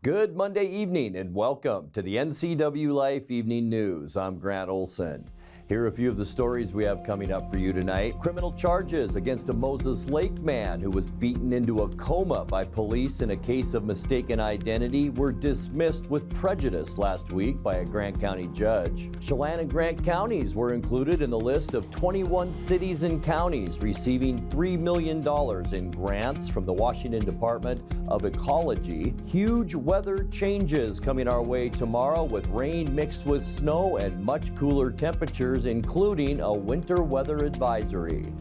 Good Monday evening and welcome to the NCWLIFE Evening News. I'm Grant Olson. Here are a few of the stories we have coming up for you tonight. Criminal charges against a Moses Lake man who was beaten into a coma by police in a case of mistaken identity were dismissed with prejudice last week by a Grant County judge. Chelan and Grant counties were included in the list of 21 cities and counties receiving $3 million in grants from the Washington Department of Ecology. Huge weather changes coming our way tomorrow with rain mixed with snow and much cooler temperatures, including a winter weather advisory.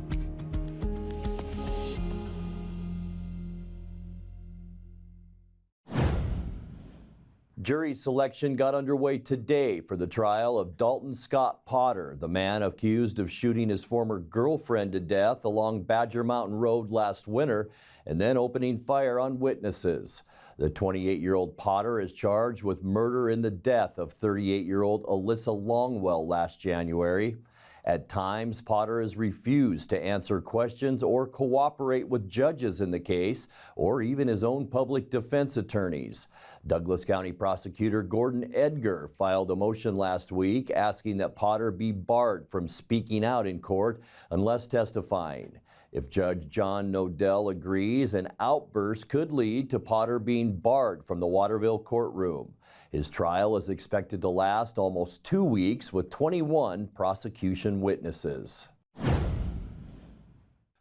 Jury selection got underway today for the trial of Dalton Scott Potter, the man accused of shooting his former girlfriend to death along Badger Mountain Road last winter and then opening fire on witnesses. The 28-year-old Potter is charged with murder in the death of 38-year-old Alyssa Longwell last January. At times, Potter has refused to answer questions or cooperate with judges in the case, or even his own public defense attorneys. Douglas County Prosecutor Gordon Edgar filed a motion last week asking that Potter be barred from speaking out in court unless testifying. If Judge John Nodell agrees, an outburst could lead to Potter being barred from the Waterville courtroom. His trial is expected to last almost 2 weeks with 21 prosecution witnesses.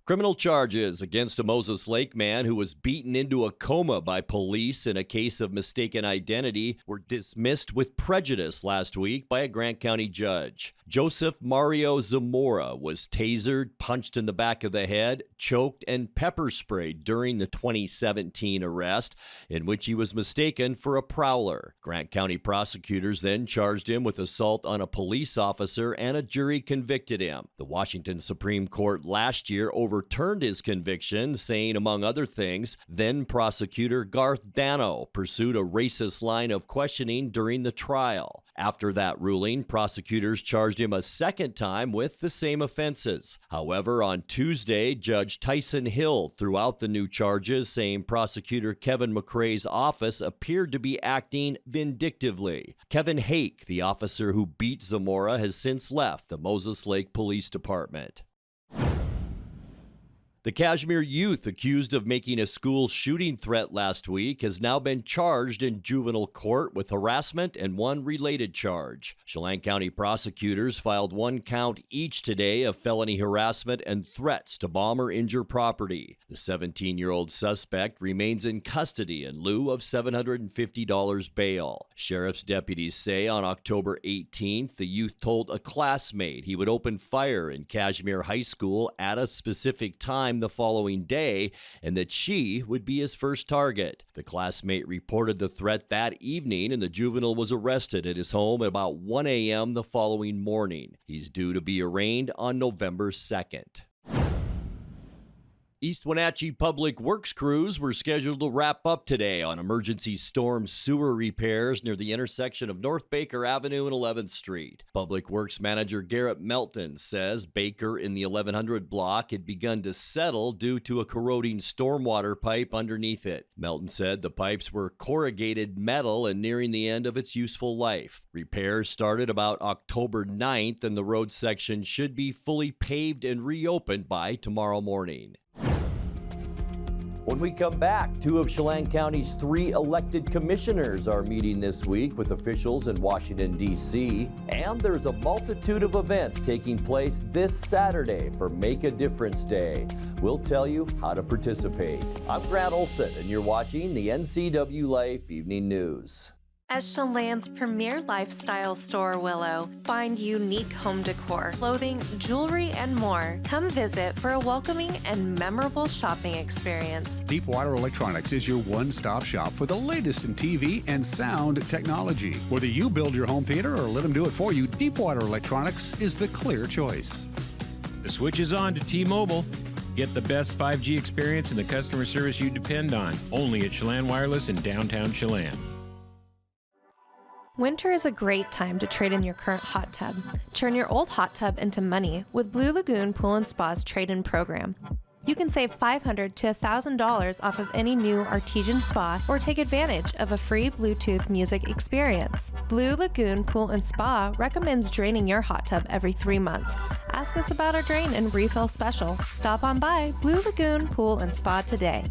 Criminal charges against a Moses Lake man who was beaten into a coma by police in a case of mistaken identity were dismissed with prejudice last week by a Grant County judge. Joseph Mario Zamora was tasered, punched in the back of the head, choked, and pepper sprayed during the 2017 arrest, in which he was mistaken for a prowler. Grant County prosecutors then charged him with assault on a police officer, and a jury convicted him. The Washington Supreme Court last year overturned his conviction, saying, among other things, then prosecutor Garth Dano pursued a racist line of questioning during the trial. After that ruling, prosecutors charged him a second time with the same offenses. However, on Tuesday, Judge Tyson Hill threw out the new charges, saying prosecutor Kevin McRae's office appeared to be acting vindictively. Kevin Hake, the officer who beat Zamora, has since left the Moses Lake Police Department. The Cashmere youth accused of making a school shooting threat last week has now been charged in juvenile court with harassment and one related charge. Chelan County prosecutors filed one count each today of felony harassment and threats to bomb or injure property. The 17-year-old suspect remains in custody in lieu of $750 bail. Sheriff's deputies say on October 18th, the youth told a classmate he would open fire in Cashmere High School at a specific time the following day, and that she would be his first target. The classmate reported the threat that evening, and the juvenile was arrested at his home at about 1 a.m. the following morning. He's due to be arraigned on November 2nd. East Wenatchee Public Works crews were scheduled to wrap up today on emergency storm sewer repairs near the intersection of North Baker Avenue and 11th Street. Public Works Manager Garrett Melton says Baker in the 1100 block had begun to settle due to a corroding stormwater pipe underneath it. Melton said the pipes were corrugated metal and nearing the end of its useful life. Repairs started about October 9th, and the road section should be fully paved and reopened by tomorrow morning. When we come back, 2 of Chelan County's 3 elected commissioners are meeting this week with officials in Washington, D.C. And there's a multitude of events taking place this Saturday for Make a Difference Day. We'll tell you how to participate. I'm Grant Olson, and you're watching the NCWLIFE Evening News. As Chelan's premier lifestyle store, Willow, find unique home decor, clothing, jewelry, and more. Come visit for a welcoming and memorable shopping experience. Deepwater Electronics is your one-stop shop for the latest in TV and sound technology. Whether you build your home theater or let them do it for you, Deepwater Electronics is the clear choice. The switch is on to T-Mobile. Get the best 5G experience and the customer service you depend on. Only at Chelan Wireless in downtown Chelan. Winter is a great time to trade in your current hot tub. Turn your old hot tub into money with Blue Lagoon Pool & Spa's trade-in program. You can save $500 to $1,000 off of any new artesian spa or take advantage of a free Bluetooth music experience. Blue Lagoon Pool and Spa recommends draining your hot tub every 3 months. Ask us about our drain and refill special. Stop on by Blue Lagoon Pool and Spa today.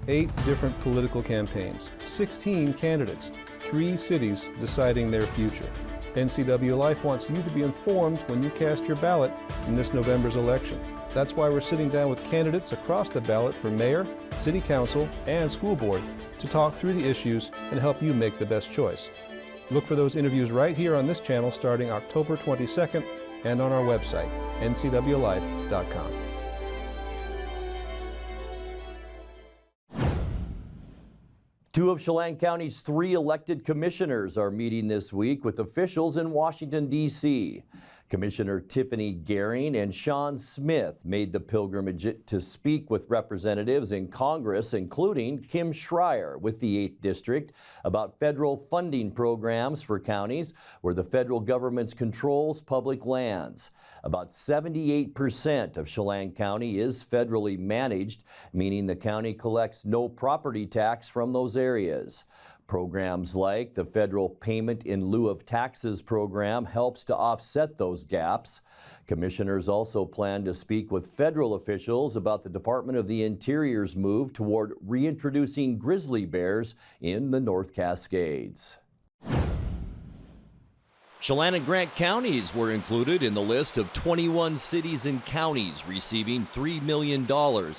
8 different political campaigns, 16 candidates, 3 cities deciding their future. NCWLIFE wants you to be informed when you cast your ballot in this November's election. That's why we're sitting down with candidates across the ballot for mayor, city council, and school board to talk through the issues and help you make the best choice. Look for those interviews right here on this channel starting October 22nd and on our website, ncwlife.com. Two of Chelan County's 3 elected commissioners are meeting this week with officials in Washington, D.C. Commissioner Tiffany Gehring and Sean Smith made the pilgrimage to speak with representatives in Congress, including Kim Schreier with the 8th District, about federal funding programs for counties where the federal government controls public lands. About 78% of Chelan County is federally managed, meaning the county collects no property tax from those areas. Programs like the Federal Payment in Lieu of Taxes program helps to offset those gaps. Commissioners also plan to speak with federal officials about the Department of the Interior's move toward reintroducing grizzly bears in the North Cascades. Chelan and Grant counties were included in the list of 21 cities and counties receiving $3 million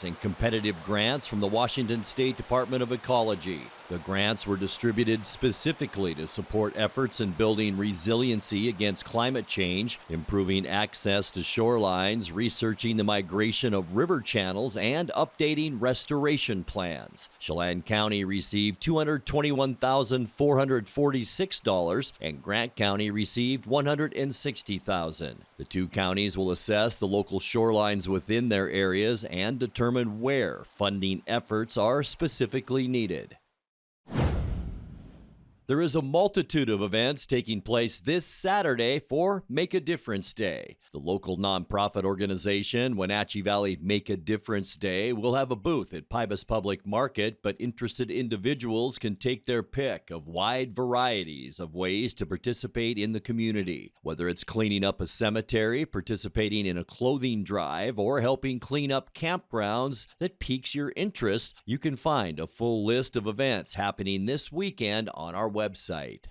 in competitive grants from the Washington State Department of Ecology. The grants were distributed specifically to support efforts in building resiliency against climate change, improving access to shorelines, researching the migration of river channels, and updating restoration plans. Chelan County received $221,446, and Grant County received $160,000. The two counties will assess the local shorelines within their areas and determine where funding efforts are specifically needed. There is a multitude of events taking place this Saturday for Make a Difference Day. The local nonprofit organization, Wenatchee Valley Make a Difference Day, will have a booth at Pybus Public Market, but interested individuals can take their pick of wide varieties of ways to participate in the community. Whether it's cleaning up a cemetery, participating in a clothing drive, or helping clean up campgrounds that piques your interest, you can find a full list of events happening this weekend on our website.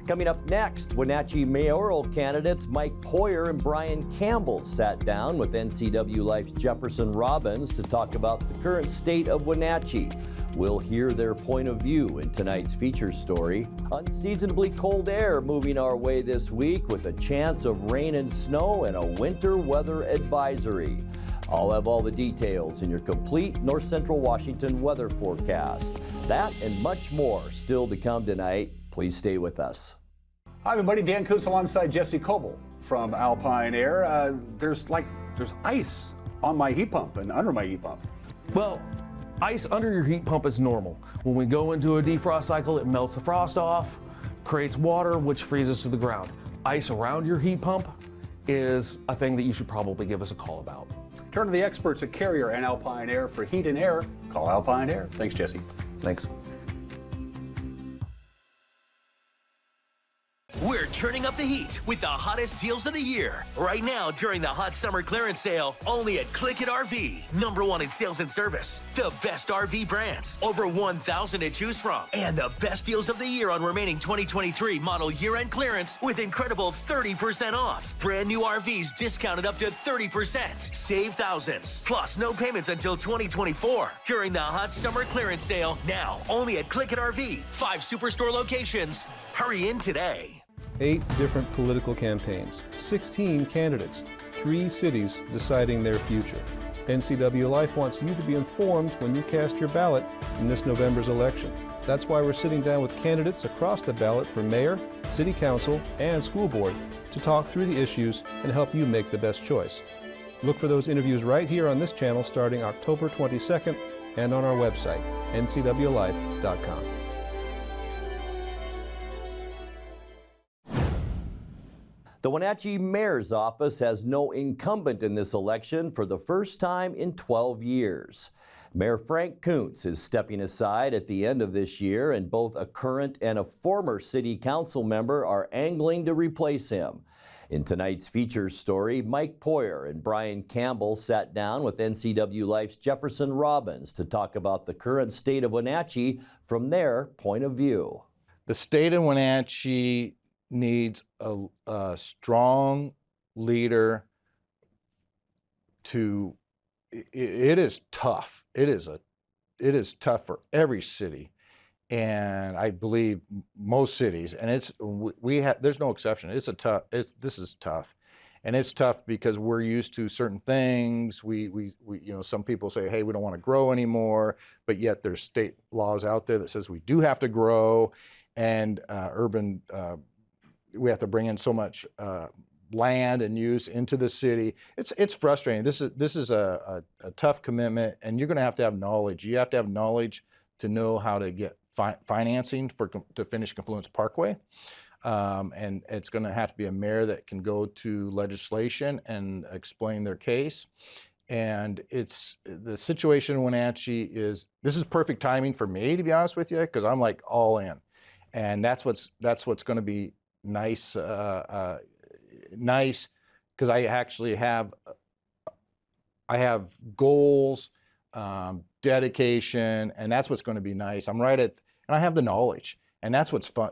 Coming up next, Wenatchee mayoral candidates Mike Poyer and Brian Campbell sat down with NCWLIFE's Jefferson Robbins to talk about the current state of Wenatchee. We'll hear their point of view in tonight's feature story. Unseasonably cold air moving our way this week with a chance of rain and snow and a winter weather advisory. I'll have all the details in your complete North Central Washington weather forecast. That and much more still to come tonight. Please stay with us. Hi everybody, Dan Coates alongside Jesse Coble from Alpine Air. There's ice on my heat pump and under my heat pump. Well, ice under your heat pump is normal. When we go into a defrost cycle, it melts the frost off, creates water, which freezes to the ground. Ice around your heat pump is a thing that you should probably give us a call about. Turn to the experts at Carrier and Alpine Air for heat and air. Call Alpine Air. Thanks, Jesse. Thanks. We're turning up the heat with the hottest deals of the year. Right now, during the hot summer clearance sale, only at Click It RV. #1 in sales and service. The best RV brands. Over 1,000 to choose from. And the best deals of the year on remaining 2023 model year-end clearance with incredible 30% off. Brand new RVs discounted up to 30%. Save thousands. Plus, no payments until 2024. During the hot summer clearance sale. Now, only at Click It RV. 5 superstore locations. Hurry in today. 8 different political campaigns, 16 candidates, 3 cities deciding their future. NCWLIFE wants you to be informed when you cast your ballot in this November's election. That's why we're sitting down with candidates across the ballot for mayor, city council, and school board to talk through the issues and help you make the best choice. Look for those interviews right here on this channel starting October 22nd and on our website, ncwlife.com. The Wenatchee Mayor's office has no incumbent in this election for the first time in 12 years. Mayor Frank Kuntz is stepping aside at the end of this year, and both a current and a former city council member are angling to replace him. In tonight's features story, Mike Poyer and Brian Campbell sat down with NCWLIFE's Jefferson Robbins to talk about the current state of Wenatchee from their point of view. The state of Wenatchee needs a strong leader to, it is tough. It is tough for every city. And I believe most cities, and there's no exception. This is tough. And it's tough because we're used to certain things. We some people say, hey, we don't want to grow anymore, but yet there's state laws out there that says we do have to grow, and we have to bring in so much land and use into the city. It's frustrating. This is a tough commitment, and you're going to have knowledge. You have to have knowledge to know how to get financing to finish Confluence Parkway. And it's going to have to be a mayor that can go to legislation and explain their case. And the situation in Wenatchee this is perfect timing for me, to be honest with you, because I'm like all in. And that's what's going to be nice because I actually have goals, dedication, and that's what's going to be nice. And I have the knowledge, and that's what's fun.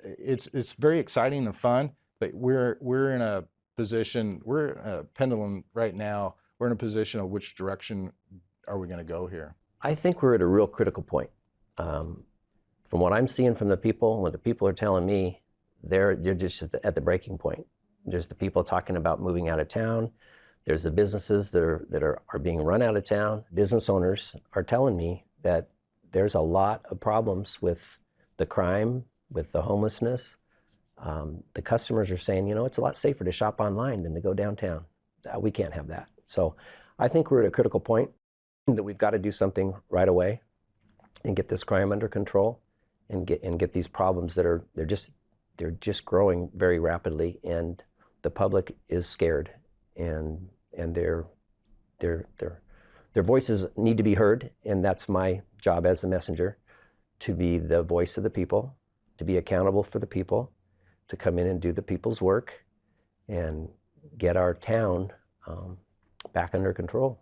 It's very exciting and fun. But we're in a position. We're in a pendulum right now. We're in a position of which direction are we going to go here? I think we're at a real critical point. From what I'm seeing from the people, what the people are telling me, they're just at the breaking point. There's the people talking about moving out of town. There's the businesses that are being run out of town. Business owners are telling me that there's a lot of problems with the crime, with the homelessness. The customers are saying, it's a lot safer to shop online than to go downtown. We can't have that. So I think we're at a critical point that we've got to do something right away and get this crime under control and get these problems they're just growing very rapidly, and the public is scared, and their voices need to be heard, and that's my job as the messenger, to be the voice of the people, to be accountable for the people, to come in and do the people's work and get our town back under control.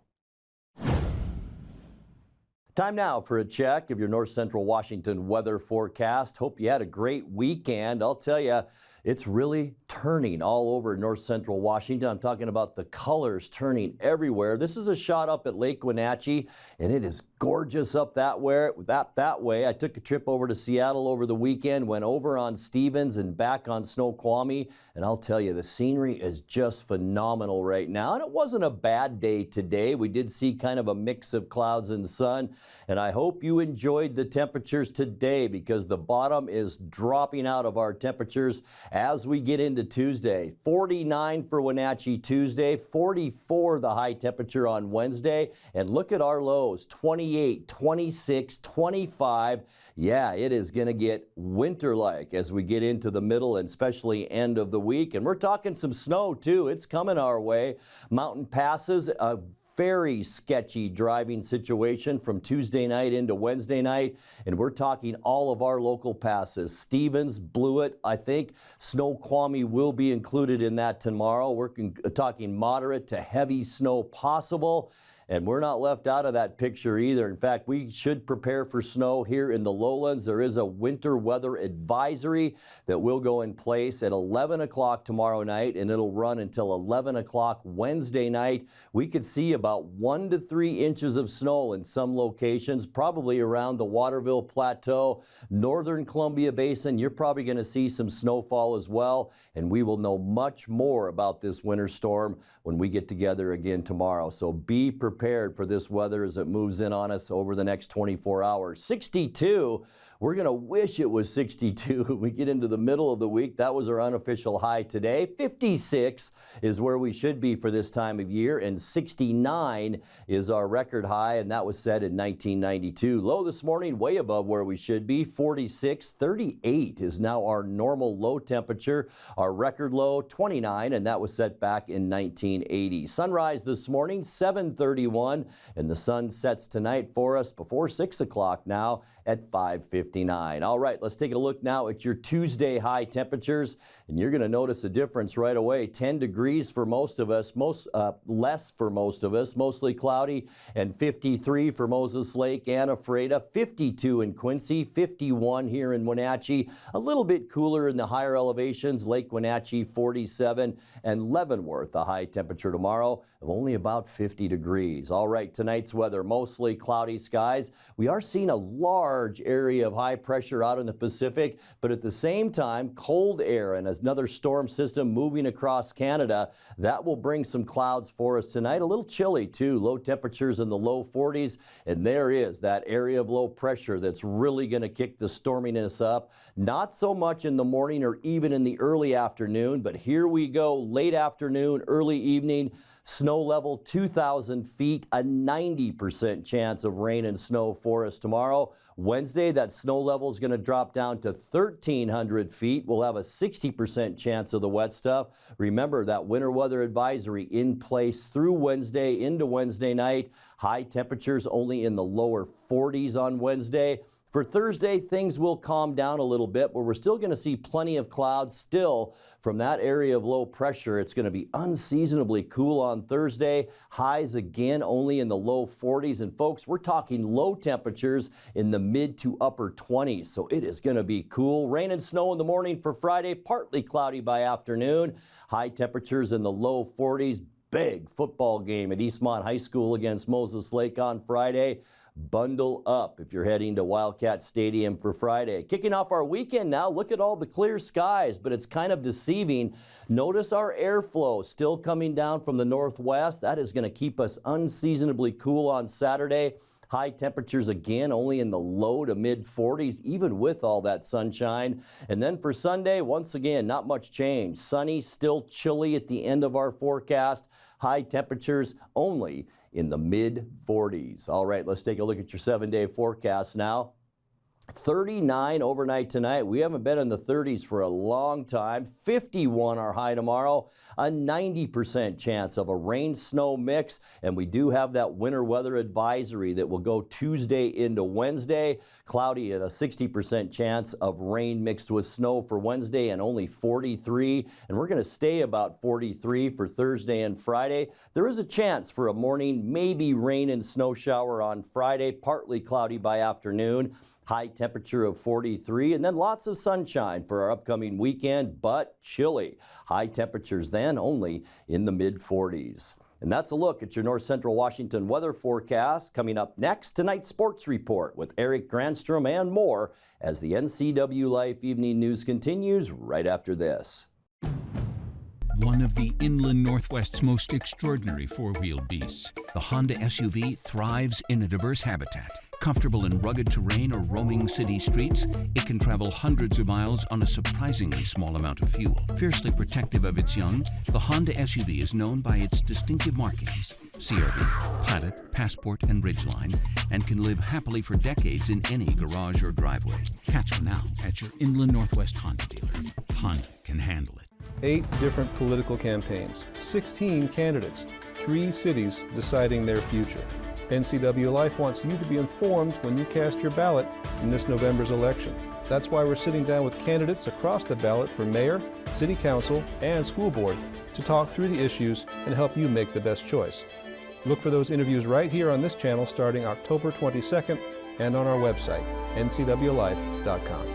Time now for a check of your North Central Washington weather forecast. Hope you had a great weekend. I'll tell you, it's really turning all over North Central Washington. I'm talking about the colors turning everywhere. This is a shot up at Lake Wenatchee, and it is gorgeous up that way. I took a trip over to Seattle over the weekend, went over on Stevens and back on Snoqualmie, and I'll tell you, the scenery is just phenomenal right now. And it wasn't a bad day today. We did see kind of a mix of clouds and sun, and I hope you enjoyed the temperatures today, because the bottom is dropping out of our temperatures as we get into Tuesday. 49 for Wenatchee Tuesday, 44 the high temperature on Wednesday, and look at our lows, 28, 26, 25. Yeah, it is going to get winter-like as we get into the middle and especially end of the week. And we're talking some snow too. It's coming our way. Mountain passes, a very sketchy driving situation from Tuesday night into Wednesday night, and we're talking all of our local passes. Stevens, Blewett, I think Snoqualmie will be included in that tomorrow. We're talking moderate to heavy snow possible. And we're not left out of that picture either. In fact, we should prepare for snow here in the lowlands. There is a winter weather advisory that will go in place at 11 o'clock tomorrow night, and it'll run until 11 o'clock Wednesday night. We could see about 1 to 3 inches of snow in some locations, probably around the Waterville Plateau, northern Columbia Basin. You're probably going to see some snowfall as well, and we will know much more about this winter storm when we get together again tomorrow. So be prepared for this weather as it moves in on us over the next 24 hours. 62 We're going to wish it was 62 when we get into the middle of the week. That was our unofficial high today. 56 is where we should be for this time of year, and 69 is our record high, and that was set in 1992. Low this morning, way above where we should be, 46. 38 is now our normal low temperature. Our record low, 29, and that was set back in 1980. Sunrise this morning, 7:31, and the sun sets tonight for us before 6 o'clock now at 5:59. All right, let's take a look now at your Tuesday high temperatures, and you're going to notice a difference right away. 10 degrees for most of us, less for most of us, mostly cloudy, and 53 for Moses Lake and Ephrata, 52 in Quincy, 51 here in Wenatchee, a little bit cooler in the higher elevations, Lake Wenatchee 47, and Leavenworth, a high temperature tomorrow of only about 50 degrees. All right, tonight's weather, mostly cloudy skies. We are seeing a large area of high pressure out in the Pacific, but at the same time, cold air and another storm system moving across Canada. That will bring some clouds for us tonight. A little chilly too, low temperatures in the low 40s, and there is that area of low pressure that's really going to kick the storminess up. Not so much in the morning or even in the early afternoon, but here we go, late afternoon, early evening. Snow level 2,000 feet, a 90% chance of rain and snow for us tomorrow. Wednesday, that snow level is going to drop down to 1,300 feet. We'll have a 60% chance of the wet stuff. Remember that winter weather advisory in place through Wednesday into Wednesday night. High temperatures only in the lower 40s on Wednesday. For Thursday, things will calm down a little bit, but we're still going to see plenty of clouds still from that area of low pressure. It's going to be unseasonably cool on Thursday. Highs again only in the low 40s. And folks, we're talking low temperatures in the mid to upper 20s. So it is going to be cool. Rain and snow in the morning for Friday, partly cloudy by afternoon. High temperatures in the low 40s. Big football game at Eastmont High School against Moses Lake on Friday. Bundle up if you're heading to Wildcat Stadium for Friday. Kicking off our weekend now, look at all the clear skies, but it's kind of deceiving. Notice our airflow still coming down from the northwest. That is going to keep us unseasonably cool on Saturday. High temperatures again only in the low to mid 40s, even with all that sunshine. And then for Sunday, once again, not much change. Sunny, still chilly at the end of our forecast. High temperatures only in the mid 40s. All right, let's take a look at your 7-day forecast now. 39 overnight tonight. We haven't been in the 30s for a long time. 51 our high tomorrow. A 90% chance of a rain-snow mix. And we do have that winter weather advisory that will go Tuesday into Wednesday. Cloudy at a 60% chance of rain mixed with snow for Wednesday and only 43. And we're going to stay about 43 for Thursday and Friday. There is a chance for a morning, maybe rain and snow shower on Friday. Partly cloudy by afternoon. High temperature of 43, and then lots of sunshine for our upcoming weekend, but chilly. High temperatures then only in the mid 40s. And that's a look at your North Central Washington weather forecast. Coming up next, tonight's sports report with Eric Granstrom and more as the NCWLIFE Evening News continues right after this. One of the inland Northwest's most extraordinary four-wheeled beasts, the Honda SUV thrives in a diverse habitat. Comfortable in rugged terrain or roaming city streets, it can travel hundreds of miles on a surprisingly small amount of fuel. Fiercely protective of its young, the Honda SUV is known by its distinctive markings, CRV, Pilot, Passport, and Ridgeline, and can live happily for decades in any garage or driveway. Catch them now at your Inland Northwest Honda dealer. Honda can handle it. 8 different political campaigns, 16 candidates, 3 cities deciding their future. NCWLIFE wants you to be informed when you cast your ballot in this November's election. That's why we're sitting down with candidates across the ballot for mayor, city council, and school board to talk through the issues and help you make the best choice. Look for those interviews right here on this channel starting October 22nd and on our website, ncwlife.com.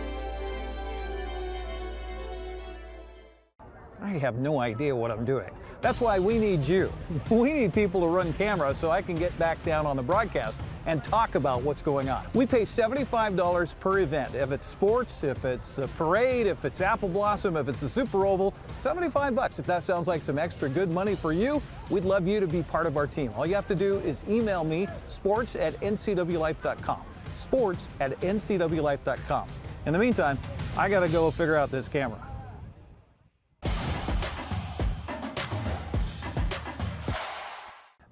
I have no idea what I'm doing. That's why we need you. We need people to run cameras so I can get back down on the broadcast and talk about what's going on. We pay $75 per event. If it's sports, if it's a parade, if it's Apple Blossom, if it's a Super Oval, $75. If that sounds like some extra good money for you, we'd love you to be part of our team. All you have to do is email me, sports@ncwlife.com. sports@ncwlife.com. In the meantime, I got to go figure out this camera.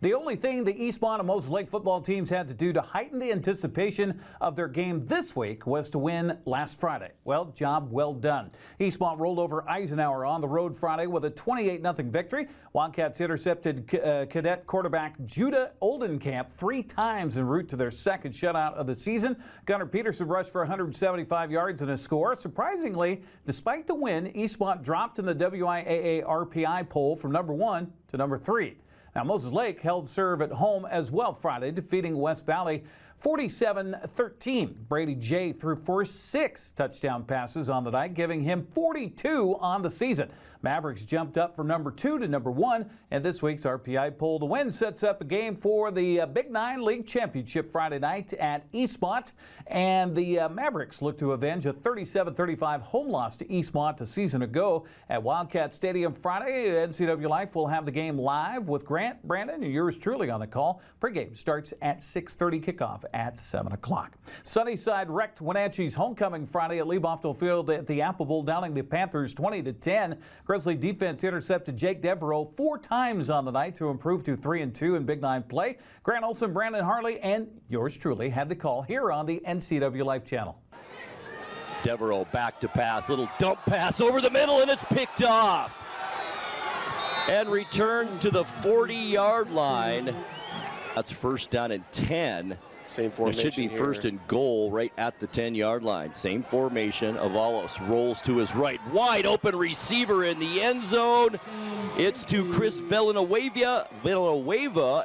The only thing the Eastmont and Moses Lake football teams had to do to heighten the anticipation of their game this week was to win last Friday. Well, job well done. Eastmont rolled over Eisenhower on the road Friday with a 28-0 victory. Wildcats intercepted cadet quarterback Judah Oldenkamp 3 times en route to their second shutout of the season. Gunnar Peterson rushed for 175 yards and a score. Surprisingly, despite the win, Eastmont dropped in the WIAA RPI poll from number 1 to number 3. Now, Moses Lake held serve at home as well Friday, defeating West Valley 47-13. Brady J threw for 6 touchdown passes on the night, giving him 42 on the season. Mavericks jumped up from number 2 to number 1, and this week's RPI poll, the win sets up a game for the Big 9 League Championship Friday night at Eastmont, and the Mavericks look to avenge a 37-35 home loss to Eastmont a season ago at Wildcat Stadium Friday. NCWLIFE will have the game live with Grant, Brandon, and yours truly on the call. Pregame starts at 6:30, kickoff at 7 o'clock. Sunnyside wrecked Wenatchee's homecoming Friday at Lieboftel Field at the Apple Bowl, downing the Panthers 20-10. Grizzly defense intercepted Jake Devereaux 4 times on the night to improve to 3-2 in Big 9 play. Grant Olson, Brandon Harley, and yours truly had the call here on the NCWLIFE channel. Devereaux back to pass, little dump pass over the middle, and it's picked off. And returned to the 40-yard line. That's first down and 10. Same formation. It should be first and goal right at the 10-yard line. Same formation. Avalos rolls to his right. Wide open receiver in the end zone. It's to Chris Villanueva,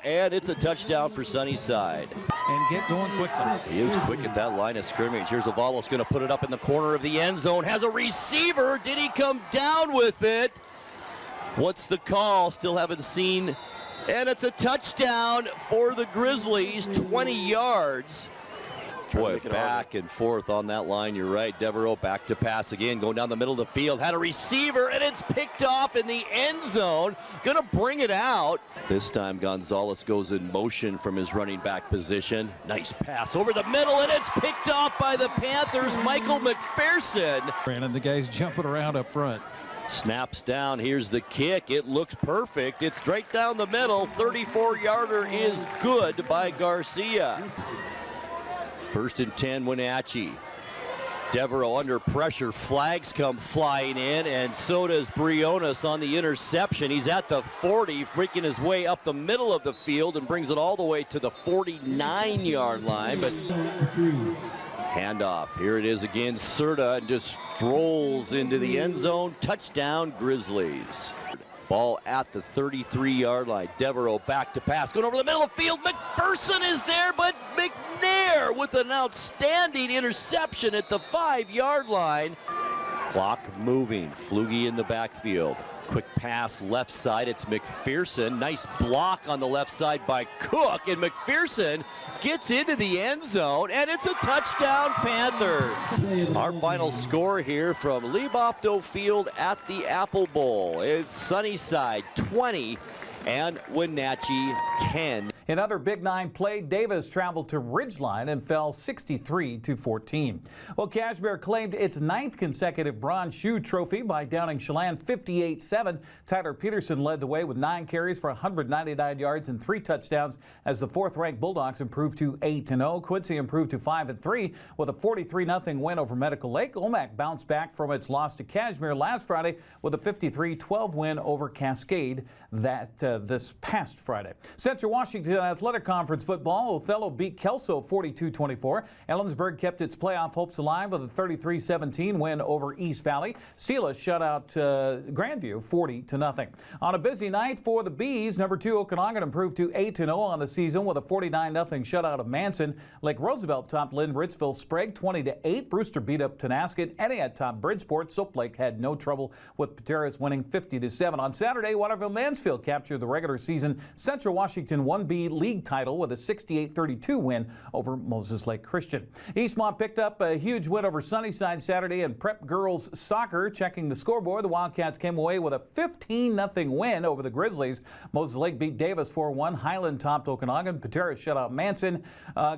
and it's a touchdown for Sunnyside. And get going quickly. He is quick at that line of scrimmage. Here's Avalos going to put it up in the corner of the end zone. Has a receiver. Did he come down with it? What's the call? Still haven't seen. And it's a touchdown for the Grizzlies, 20 yards. Boy, back and forth on that line. You're right. Devereaux back to pass again, going down the middle of the field. Had a receiver, and it's picked off in the end zone. Gonna bring it out. This time, Gonzalez goes in motion from his running back position. Nice pass over the middle, and it's picked off by the Panthers' Michael McPherson. Brandon, the guy's jumping around up front. Snaps down. Here's the kick. It looks perfect. It's straight down the middle. 34-yarder is good by Garcia. First and 10, Wenatchee. Devereaux under pressure. Flags come flying in, and so does Briones on the interception. He's at the 40, freaking his way up the middle of the field and brings it all the way to the 49-yard line. But handoff. Here it is again. Serta and just strolls into the end zone. Touchdown, Grizzlies. Ball at the 33-yard line. Devereaux back to pass. Going over the middle of the field. McPherson is there, but McNair with an outstanding interception at the 5-yard line. Clock moving. Flugie in the backfield. Quick pass left side. It's McPherson. Nice block on the left side by Cook. And McPherson gets into the end zone. And it's a touchdown, Panthers. Our final score here from Lieboftel Field at the Apple Bowl. It's Sunnyside 20 and Wenatchee 10. In other Big 9 play, Davis traveled to Ridgeline and fell 63-14. Well, Cashmere claimed its 9th consecutive bronze shoe trophy by downing Chelan 58-7. Tyler Peterson led the way with 9 carries for 199 yards and 3 touchdowns as the 4th-ranked Bulldogs improved to 8-0. Quincy improved to 5-3 with a 43-0 win over Medical Lake. Omak bounced back from its loss to Cashmere last Friday with a 53-12 win over Cascade this past Friday. Central Washington Athletic Conference football, Othello beat Kelso 42-24. Ellensburg kept its playoff hopes alive with a 33-17 win over East Valley. Sela shut out Grandview 40-0. On a busy night for the Bees, number 2 Okanagan improved to 8-0 on the season with a 49-0 shutout of Manson. Lake Roosevelt topped Lynn Ritzville Sprague 20-8. Brewster beat up Tenasket. Etiat topped Bridgeport. Soap Lake had no trouble with Pateras winning 50-7. On Saturday, Waterville Mansfield captured the regular season Central Washington 1B league title with a 68-32 win over Moses Lake Christian. Eastmont picked up a huge win over Sunnyside Saturday in prep girls soccer. Checking the scoreboard, the Wildcats came away with a 15-0 win over the Grizzlies. Moses Lake beat Davis 4-1. Highland topped Okanagan. Patera shut out Manson.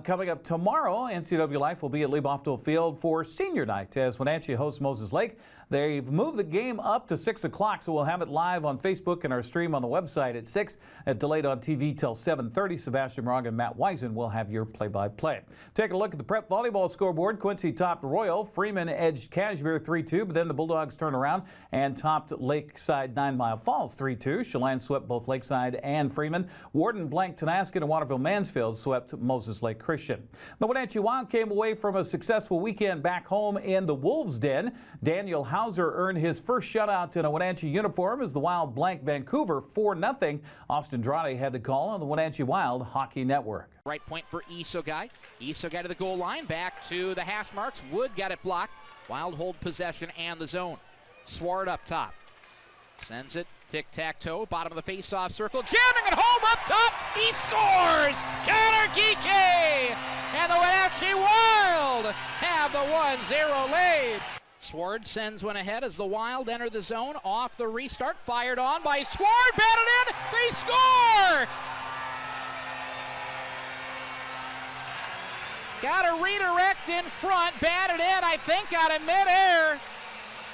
Coming up tomorrow, NCWLIFE will be at Liebhoffdale Field for senior night as Wenatchee hosts Moses Lake. They've moved the game up to 6 o'clock, so we'll have it live on Facebook and our stream on the website at 6. Delayed on TV till 7:30. Sebastian Morag and Matt Wiesen will have your play-by-play. Take a look at the prep volleyball scoreboard. Quincy topped Royal. Freeman edged Cashmere 3-2, but then the Bulldogs turned around and topped Lakeside 9 Mile Falls 3-2. Chelan swept both Lakeside and Freeman. Warden blanked Tenasket, and Waterville Mansfield swept Moses Lake Christian. The Wenatchee Wild came away from a successful weekend back home in the Wolves' Den. Daniel Hauser earned his first shutout in a Wenatchee uniform as the Wild blanked Vancouver 4-0. Austin Andrade had the call on the Wenatchee Wild Hockey Network. Right point for Isogai. Isogai to the goal line, back to the hash marks. Wood got it blocked. Wild hold possession and the zone. Swart up top. Sends it tic-tac-toe, bottom of the face-off circle. Jamming it home up top. He scores! Connor Geeky! And the Wenatchee Wild have the 1-0 lead. Sward sends one ahead as the Wild enter the zone. Off the restart, fired on by Sward, batted in, they score! Got a redirect in front, batted in, I think out of midair.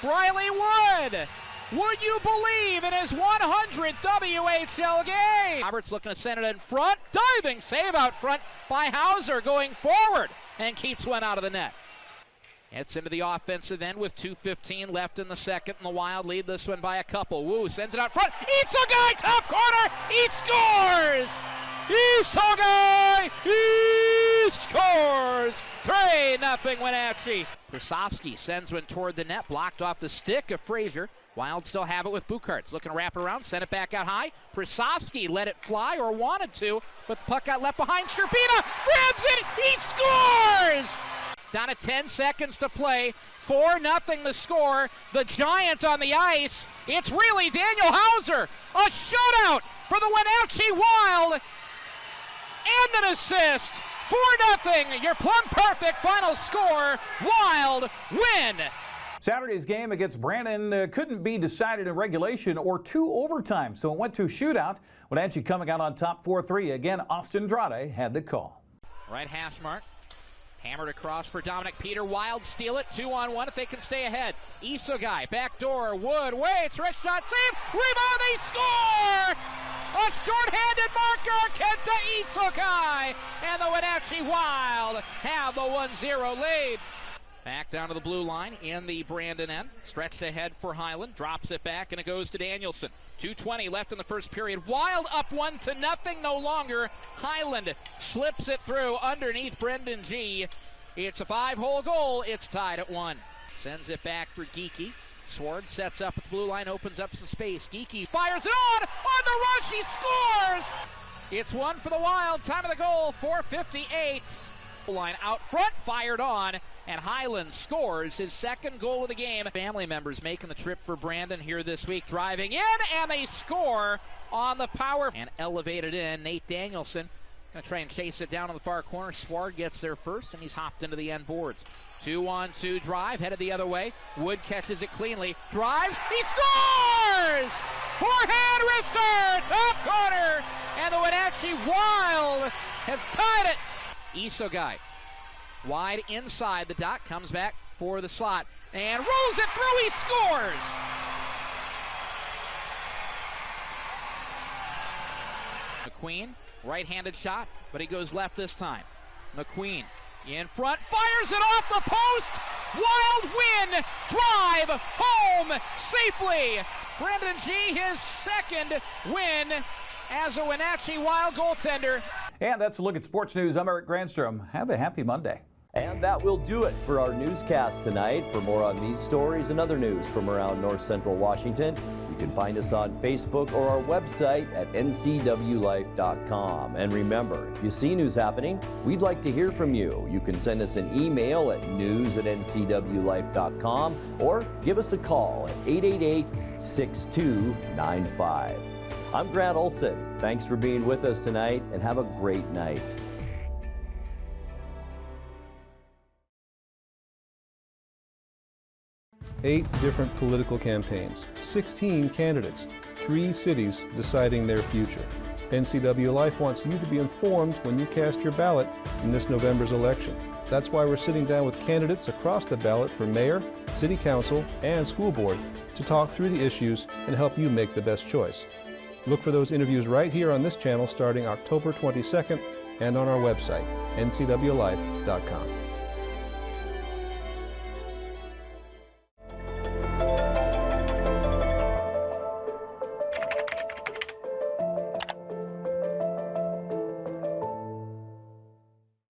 Briley Wood, would you believe in his 100th WHL game? Roberts looking to send it in front, diving save out front by Hauser going forward and keeps one out of the net. It's into the offensive end with 2:15 left in the second, and the Wild lead this one by a couple. Wu sends it out front. Isogai, top corner. He scores! Isogai! He scores! 3-0 Wenatchee. Krasovsky sends one toward the net, blocked off the stick of Frazier. Wild still have it with Bukarts. Looking to wrap it around, send it back out high. Krasovsky let it fly or wanted to, but the puck got left behind. Sherbina grabs it. He scores! Down to 10 seconds to play. 4-0 the score. The Giant on the ice. It's really Daniel Hauser. A shutout for the Wenatchee Wild. And an assist. 4-0. Your plumb perfect final score. Wild win. Saturday's game against Brandon couldn't be decided in regulation or 2 overtime, so it went to shootout. Wenatchee coming out on top 4-3. Again, Austin Andrade had the call. Right hash mark. Hammered across for Dominic Peter. Wild steal it. 2-on-1 if they can stay ahead. Isogai, back door. Wood waits. Wrist shot save. Rebound. They score! A short-handed marker. Kenta Isogai. And the Wenatchee Wild have the 1-0 lead. Back down to the blue line in the Brandon end. Stretched ahead for Highland. Drops it back and it goes to Danielson. 2:20 left in the first period. Wild up 1-0 no longer. Highland slips it through underneath Brendan G. It's a 5-hole goal. It's tied at 1. Sends it back for Geeky. Sward sets up at the blue line, opens up some space. Geeky fires it on the rush. He scores. It's 1 for the Wild. Time of the goal, 4:58. Line out front, fired on, and Highland scores his second goal of the game. Family members making the trip for Brandon here this week, driving in, and they score on the power. And elevated in, Nate Danielson going to try and chase it down on the far corner. Sward gets there first, and he's hopped into the end boards. 2-on-2 drive, headed the other way. Wood catches it cleanly, drives, he scores! Forehand wrister, top corner, and the Wenatchee Wild have tied it. Isogai, wide inside the dot, comes back for the slot, and rolls it through, he scores! McQueen, right-handed shot, but he goes left this time. McQueen, in front, fires it off the post! Wild win! Drive home safely! Brendan G, his second win as a Wenatchee Wild goaltender. And that's a look at sports news. I'm Eric Granstrom. Have a happy Monday. And that will do it for our newscast tonight. For more on these stories and other news from around North Central Washington, you can find us on Facebook or our website at ncwlife.com. And remember, if you see news happening, we'd like to hear from you. You can send us an email at news@ncwlife.com or give us a call at 888-6295. I'm Grant Olson. Thanks for being with us tonight, and have a great night. Eight different political campaigns, 16 candidates, 3 cities deciding their future. NCWLIFE wants you to be informed when you cast your ballot in this November's election. That's why we're sitting down with candidates across the ballot for mayor, city council, and school board to talk through the issues and help you make the best choice. Look for those interviews right here on this channel starting October 22nd and on our website, ncwlife.com.